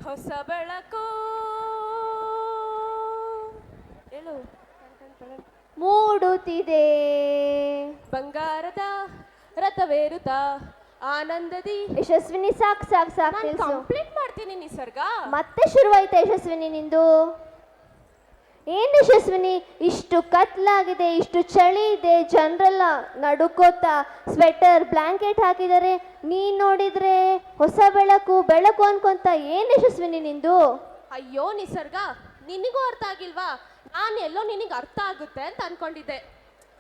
ಹೊಸ ಬೆಳಕು ಹೇಳು ಮೂಡುತ್ತಿದೆ ಬಂಗಾರದ ರಥವೇರುತ್ತಾ ಆನಂದದಿ. ಯಶಸ್ವಿನಿ ಸಾಕ್ ಸಾಕ್ ಸಾಕ್ ನಾನು ನಿಲ್ಸು. ಕಂಪ್ಲೀಟ್ ಮಾಡ್ತೀನಿ ನಿಸರ್ಗ. ಮತ್ತೆ ಶುರುವಾಯ್ತಾ ಯಶಸ್ವಿನಿ ನಿಂದು? ಏನು ಯಶಸ್ವಿನಿ, ಇಷ್ಟು ಕತ್ಲಾಗಿದೆ, ಇಷ್ಟು ಚಳಿ ಇದೆ, ಜನರೆಲ್ಲ ನಡುಕೋತಾ ಸ್ವೆಟರ್ ಬ್ಲಾಂಕೆಟ್ ಹಾಕಿದ್ದಾರೆ, ನೀನ್ ನೋಡಿದ್ರೆ ಹೊಸ ಬೆಳಕು ಬೆಳಕು ಅನ್ಕೊಂತ. ಏನು ಯಶಸ್ವಿನಿ ನಿಂದು? ಅಯ್ಯೋ ನಿಸರ್ಗ, ನಿನಗೂ ಅರ್ಥ ಆಗಿಲ್ವಾ? ನಾನು ಎಲ್ಲೋ ನಿನಗೆ ಅರ್ಥ ಆಗುತ್ತೆ ಅಂತ ಅನ್ಕೊಂಡಿದ್ದೆ.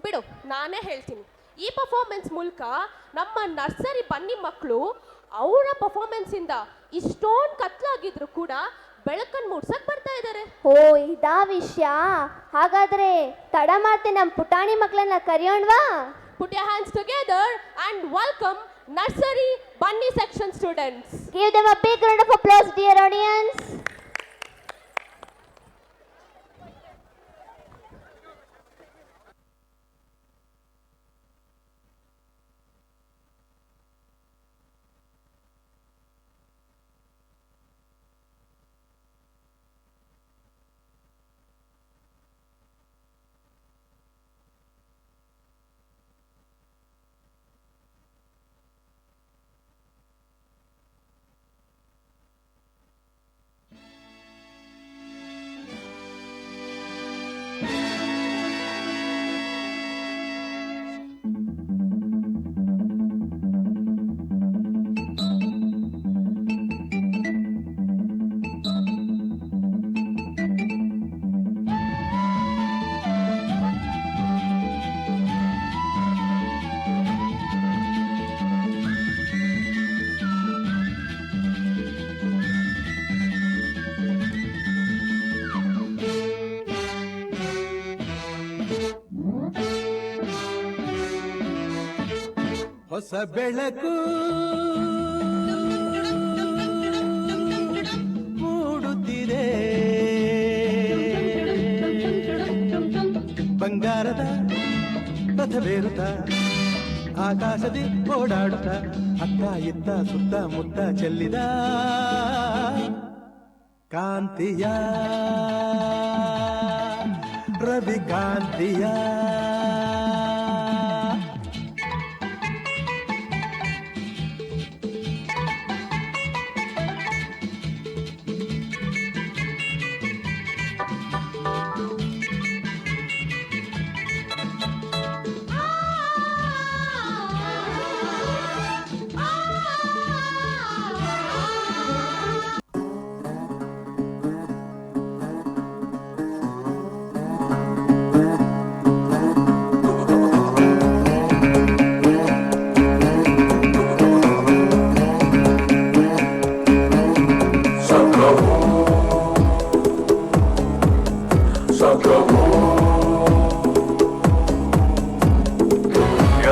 ಬಿಡು, ನಾನೇ ಹೇಳ್ತೀನಿ. ಈ ಪರ್ಫಾರ್ಮೆನ್ಸ್ ಮೂಲಕ ನಮ್ಮ ನರ್ಸರಿ ಬನ್ನಿ ಮಕ್ಕಳು ಅವರ ಪರ್ಫಾರ್ಮೆನ್ಸಿಂದ ಇಷ್ಟೊಂದು ಕತ್ಲಾಗಿದ್ರು ಕೂಡ ಬೆಳಕನ್ನು ಮೂಡ್ಸಕ್ ಬರ್ತಾ ಇದ್ದಾರೆ. ಓ, ಇದಾ ವಿಷಯ. ಹಾಗಾದ್ರೆ ತಡ ಮಾಡ್ತೀನಿ, ನಮ್ಮ ಪುಟಾಣಿ ಮಕ್ಕಳನ್ನ ಕರೆಯೋಣವಾ? Put your hands together and welcome nursery bunny section students. Give them a big round of applause, dear audience. ಹೊಸ ಬೆಳಕು ಮೂಡುತ್ತಿದೆ, ಬಂಗಾರದ ರಥವೇರುತ್ತ ಆಕಾಶದಿ ಓಡಾಡುತ್ತ ಅತ್ತ ಇತ್ತ ಸುತ್ತ ಮುತ್ತ ಚೆಲ್ಲಿದ ಕಾಂತಿಯ ರವಿ ಕಾಂತಿಯ.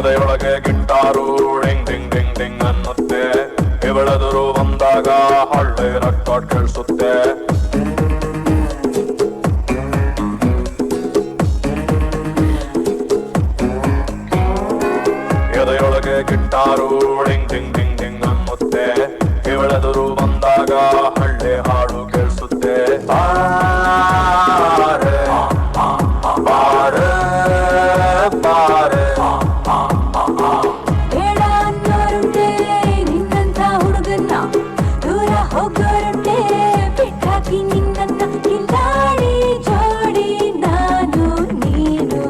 ಎದೆಯೊಳಗೆ ಗಿಟ್ಟಾರು ಡಿಂಗ್ ಡಿಂಗ್ ಡಿಂಗ್ ಡಿಂಗ್ ಅನ್ನುತ್ತೆ, ಇವಳೆದುರು ಬಂದಾಗ ಹಳ್ಳಿ ರೆಕಾರ್ಡ್ ಕೇಳಿಸುತ್ತೆ. ಎದೆಯೊಳಗೆ ಗಿಟ್ಟಾರು ಡಿಂಗ್ ಡಿಂಗ್ ಡಿಂಗ್ ಡಿಂಗ್ ಅನ್ನುತ್ತೆ, ಇವಳೆದುರು ಬಂದಾಗ ಹಳ್ಳಿ ಹಾಡು ಕೇಳಿಸುತ್ತೆ. ಬಾರೆ ಬಾರೆ ಬಾರೆ ಬೇಡ ಅನ್ನೋರುಂಟೆ ನಿನ್ನಂತ ಹುಡುಗನ್ನ, ದೂರ ಹೋಗೋರುಂಟೆ ಬಿಟ್ಟಾಕಿ ನಿನ್ನನ್ನ. ಕಿಲ್ಲಾಡಿ ಜೋಡಿ ನಾನು ನೀನು.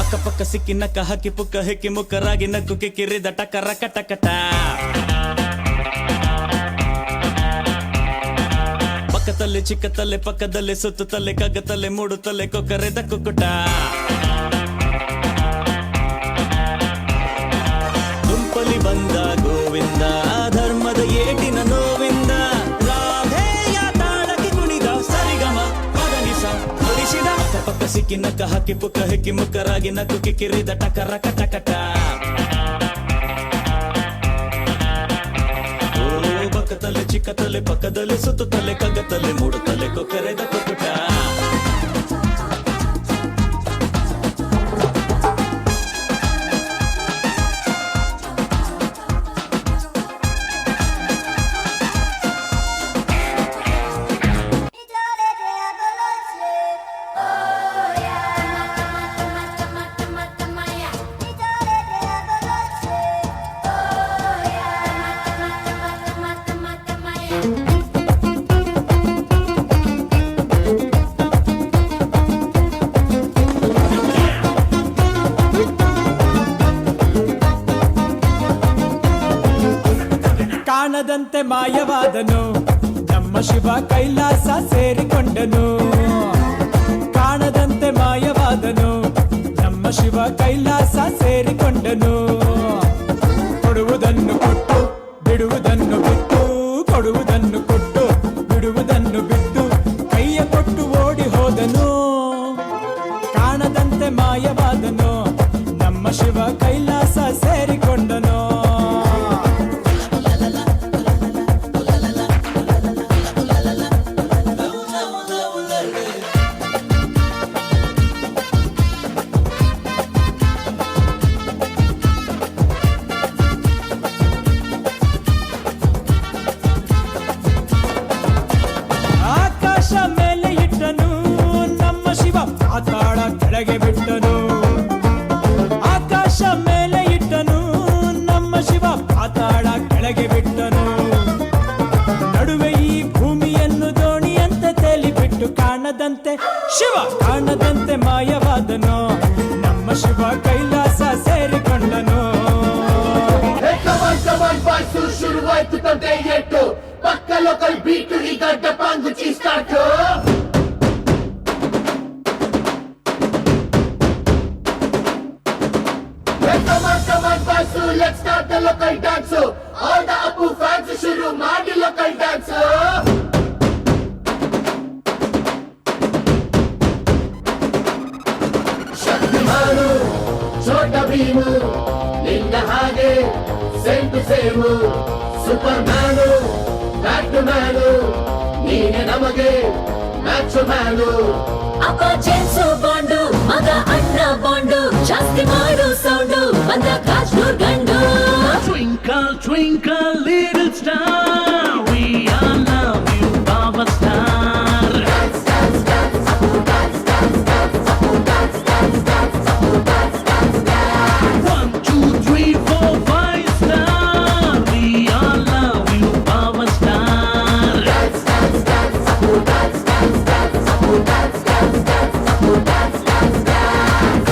ಅಕ್ಕಪಕ್ಕ ಸಿಕ್ಕಿ ನಕ್ಕ ಹಾಕಿ ಪುಕ್ಕ ಹೆಕ್ಕಿ ಮುಕ್ಕರಾಗಿ ನಕ್ಕು ಕಿಕ್ಕಿರಿದ ಟಕರ ಕಟಕಟ. ಪಕ್ಕ ಅಕ್ಕತಲೆ ಚಿಕ್ಕತಲೆ ಪಕ್ಕದಲ್ಲೇ ಸುತ್ತುತ್ತಲೆ ಕಗ್ಗತಲೆ ಮೂಡುತ್ತಲೆ ಕೊಕ್ಕರೆದ ಕುಕ್ಕುಟ ಗುಂಪಲಿ ಬಂದ ಗೋವಿಂದ ಧರ್ಮದ ಏಟಿನ ನೋವಿಂದ ರಾಧೆಯ ತಾಳಕ್ಕೆ ಕುಣಿದ ಸರಿಗಮ ಪದನಿಸ ನುಡಿಸಿದ ಪಕ್ಕ ಸಿಕ್ಕಿ ನಕ್ಕ ಹಾಕಿ ಪುಕ್ಕ ಹೆಕ್ಕಿ ಮುಕ್ಕರಾಗಿ ನಕ್ಕು ಕಿಕ್ಕಿರಿದ ಟಕರ ಕಟಕಟ ಪಕ್ಕದಲ್ಲೇ ಚಿಕ್ಕತಲೆ ಪಕ್ಕದಲ್ಲೇ ಸುತ್ತುತ್ತಲೆ ಕಗ್ಗತಲೆ ಮೂಡುತ್ತಲೆ ಕೊಕ್ಕರೆದ ಕುಕ್ಕುಟ ಕಾಣದಂತೆ ಮಾಯವಾದನು ನಮ್ಮ ಶಿವ ಕೈಲಾಸ ಸೇರಿಕೊಂಡನು ಕಾಣದಂತೆ ಮಾಯವಾದನು ನಮ್ಮ ಶಿವ ಕೈಲಾಸ ಸೇರಿಕೊಂಡನು ಕೊಡುವುದನ್ನು ಕೊಟ್ಟು ಬಿಡುವುದನ್ನು ಬಿಟ್ಟು ಕೊಡುವುದನ್ನು ಕೊಟ್ಟು ಬಿಡುವುದನ್ನು ಬಿಟ್ಟು ಕೈಯ ಕೊಟ್ಟು ಓಡಿ ಹೋದನು ಕಾಣದಂತೆ ಮಾಯವಾದನು ನಮ್ಮ ಶಿವ ಕೈಲಾಸ ಸೇರಿಕೊಂಡನು ಆಕಾಶ ಮೇಲೆ ಇಟ್ಟನು ನಮ್ಮ ಶಿವ ಪಾತಾಳ ಕೆಳಗೆ ಬಿಟ್ಟನು ಆಕಾಶ ಮೇಲೆ ಇಟ್ಟನು ನಮ್ಮ ಶಿವ ಪಾತಾಳ ಕೆಳಗೆ ಬಿಟ್ಟನು ನಡುವೆ ಈ ಭೂಮಿಯನ್ನು ದೋಣಿಯಂತೆ ತೇಲಿಬಿಟ್ಟು ಕಾಣದಂತೆ ಶಿವ ಕಾಣದಂತೆ ಮಾಯವಾದನು ನಮ್ಮ ಶಿವ ಕೈಲಾಸ ಸೇರಿಕೊಂಡನು ಶುರುವಾಯ್ತು ತಂದೆ ಎಟ್ಟು ಪಕ್ಕ ಲೋಕಲ್ ಬೀಟು ಈಗ ಡಪಾಂಗುಚಿ start Let's start the local dance. All the Apu fans ಶುರು ಮಾಡಿ local dance. ಶಕ್ತಿಮಾನು ಛೋಟ ಭೀಮು ನಿನ್ನ ಹಾಗೆ same to same superman batman ನೀನೆ ನಮಗೆ ಮ್ಯಾಚ್ ಮ್ಯಾನು ಅಪ್ಪ ಜೇಮ್ಸು ಬಾಂಡು ಮಗ ಅಣ್ಣ ಬಾಂಡು ಜಾಸ್ತಿ ಮಾಡು ಸೌಂಡು ಬಂದ ಕಾಶ್ಮೀರ್ ಗಂಡು Twinkle twinkle little star we all love you Baba star dance dance dance Apu dance dance dance Apu dance dance dance Apu dance dance dance 1 2 3 4 5 star we all love you Baba star dance dance dance Apu dance dance dance Apu dance dance dance Apu dance dance dance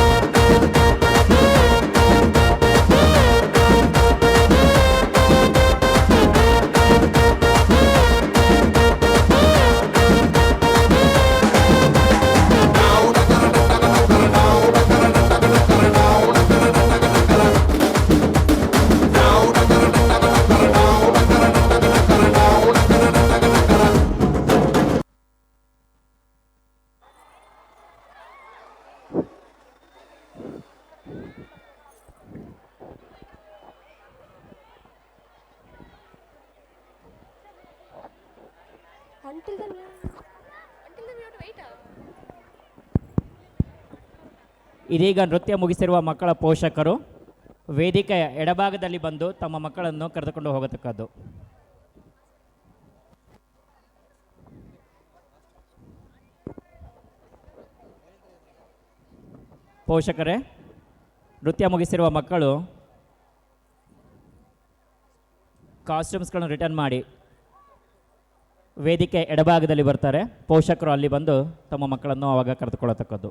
Until then we have to wait. ಇದೀಗ ನೃತ್ಯ ಮುಗಿಸಿರುವ ಮಕ್ಕಳ ಪೋಷಕರು ವೇದಿಕೆಯ ಎಡಭಾಗದಲ್ಲಿ ಬಂದು ತಮ್ಮ ಮಕ್ಕಳನ್ನು ಕರೆದುಕೊಂಡು ಹೋಗತಕ್ಕದ್ದು. ಪೋಷಕರೇ, ನೃತ್ಯ ಮುಗಿಸಿರುವ ಮಕ್ಕಳು ಕಾಸ್ಟ್ಯೂಮ್ಸ್ಗಳನ್ನು ರಿಟರ್ನ್ ಮಾಡಿ ವೇದಿಕೆ ಎಡಭಾಗದಲ್ಲಿ ಬರ್ತಾರೆ. ಪೋಷಕರು ಅಲ್ಲಿ ಬಂದು ತಮ್ಮ ಮಕ್ಕಳನ್ನು ಆವಾಗ ಕರೆದುಕೊಳ್ಳತಕ್ಕದ್ದು.